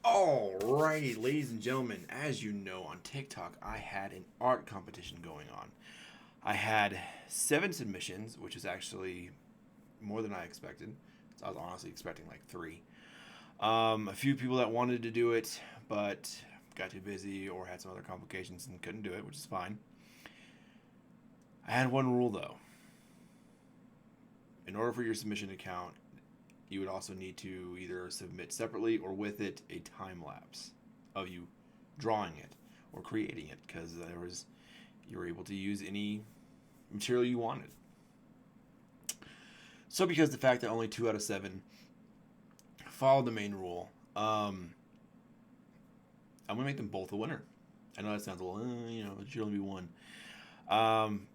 Alrighty, ladies and gentlemen, as you know, on TikTok, I had an art competition going on. I had 7 submissions, which is actually more than I expected. So I was honestly expecting like 3. A few people that wanted to do it, but got too busy or had some other complications and couldn't do it, which is fine. I had one rule though. In order for your submission to count, you would also need to either submit separately or with it a time lapse of you drawing it or creating it, because you were able to use any material you wanted. So because the fact that only 2 out of 7 followed the main rule, I'm gonna make them both a winner. I know that sounds a little, it should only be one.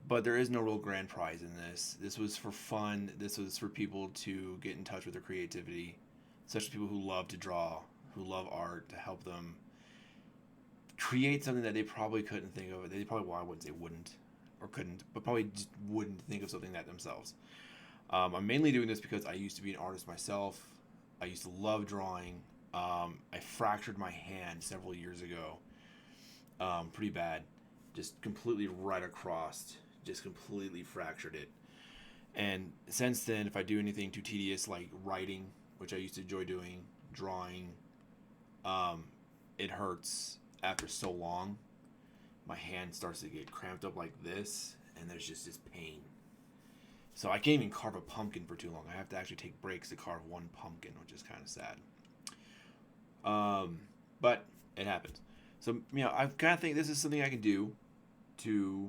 But there is no real grand prize in this. This was for fun. This was for people to get in touch with their creativity, especially people who love to draw, who love art, to help them create something that they probably couldn't think of. They probably, well, I wouldn't say wouldn't or couldn't, but probably just wouldn't think of something that themselves. I'm mainly doing this because I used to be an artist myself. I used to love drawing. I fractured my hand several years ago, pretty bad. Just completely right across, just completely fractured it. And since then, if I do anything too tedious like writing, which I used to enjoy doing, drawing, it hurts after so long. My hand starts to get cramped up like this, and there's just this pain. So I can't even carve a pumpkin for too long. I have to actually take breaks to carve one pumpkin, which is kind of sad. But it happens. So, I kind of think this is something I can do to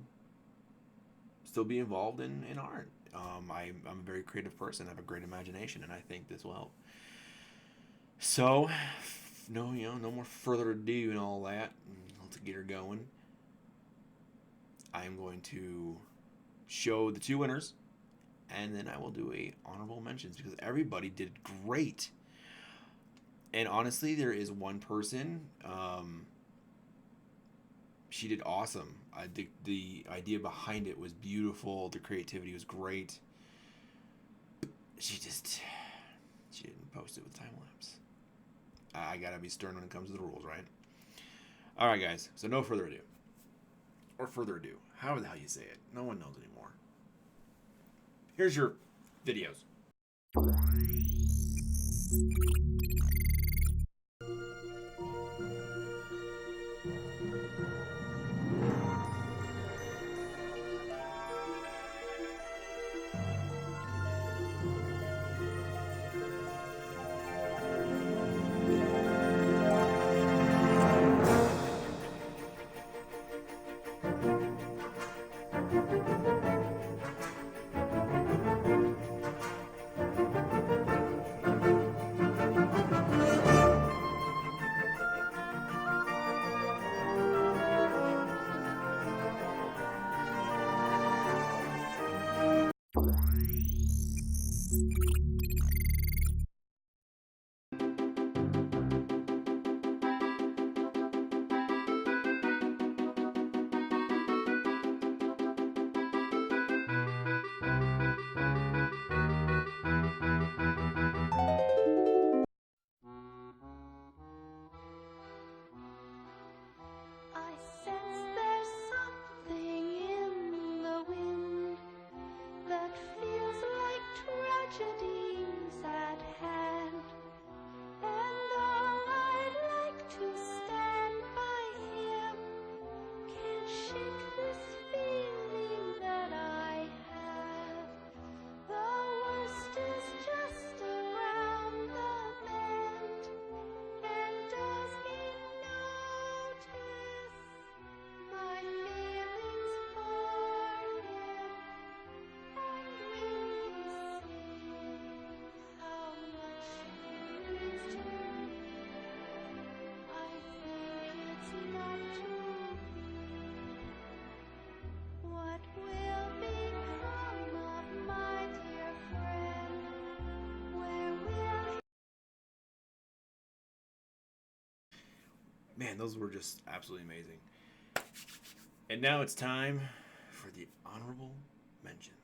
still be involved in art. I'm a very creative person. I have a great imagination, and I think this will help. So, no more further ado and all that. Let's get her going. I am going to show the 2 winners, and then I will do a honorable mentions because everybody did great. And honestly, there is one person. She did awesome. I think the idea behind it was beautiful. The creativity was great. She didn't post it with time lapse. I gotta be stern when it comes to the rules, right? All right, guys. So no further ado, or further ado, however the hell you say it. No one knows anymore. Here's your videos. I sense there's something in the wind that feels like tragedies at hand. And though I'd like to stand by him, can't shake this feeling that I have. The worst is just around the bend, and does he notice my feelings for him? And will he see how much he means to me? I think it's not true. What will become of my dear friend? Where will Man, those were just absolutely amazing. And now it's time for the honorable mentions.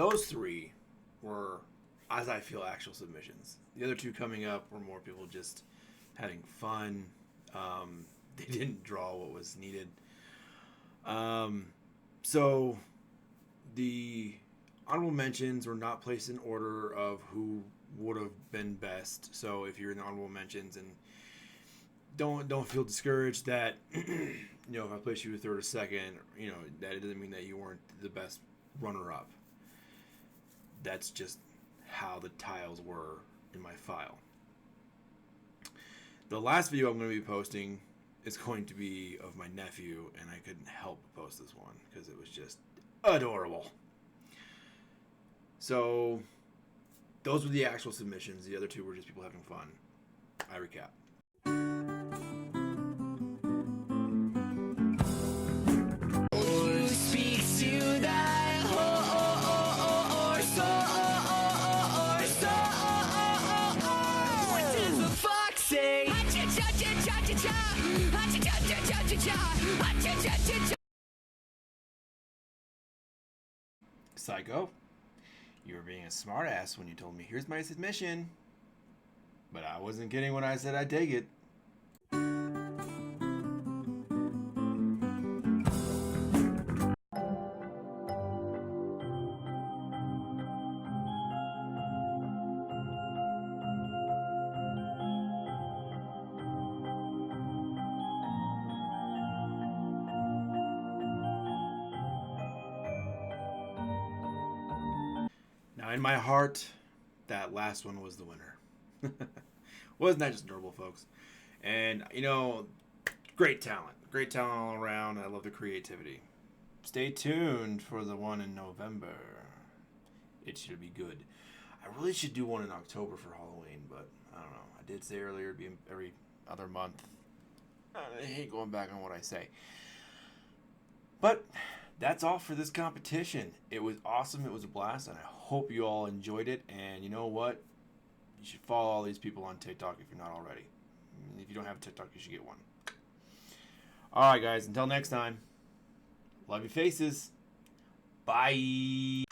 those 3 were, as I feel, actual submissions. The other 2 coming up were more people just having fun. They didn't draw what was needed. So the honorable mentions were not placed in order of who would have been best. So if you're in the honorable mentions, and don't feel discouraged that if I place you 3rd or 2nd, that it doesn't mean that you weren't the best runner-up. That's just how the tiles were in my file. The last video I'm going to be posting is going to be of my nephew, and I couldn't help but post this one because it was just adorable. So those were the actual submissions. The other 2 were just people having fun. I recap. Psycho, you were being a smartass when you told me, here's my submission. But I wasn't kidding when I said I'd take it. Now, in my heart, that last one was the winner. Wasn't that just adorable, folks? And, great talent. Great talent all around. I love the creativity. Stay tuned for the one in November. It should be good. I really should do one in October for Halloween, but I don't know. I did say earlier it'd be every other month. I hate going back on what I say. But that's all for this competition. It was awesome. It was a blast, and I hope you all enjoyed it. And you know what? You should follow all these people on TikTok if you're not already. If you don't have a TikTok, you should get one. All right, guys. Until next time. Love your faces. Bye.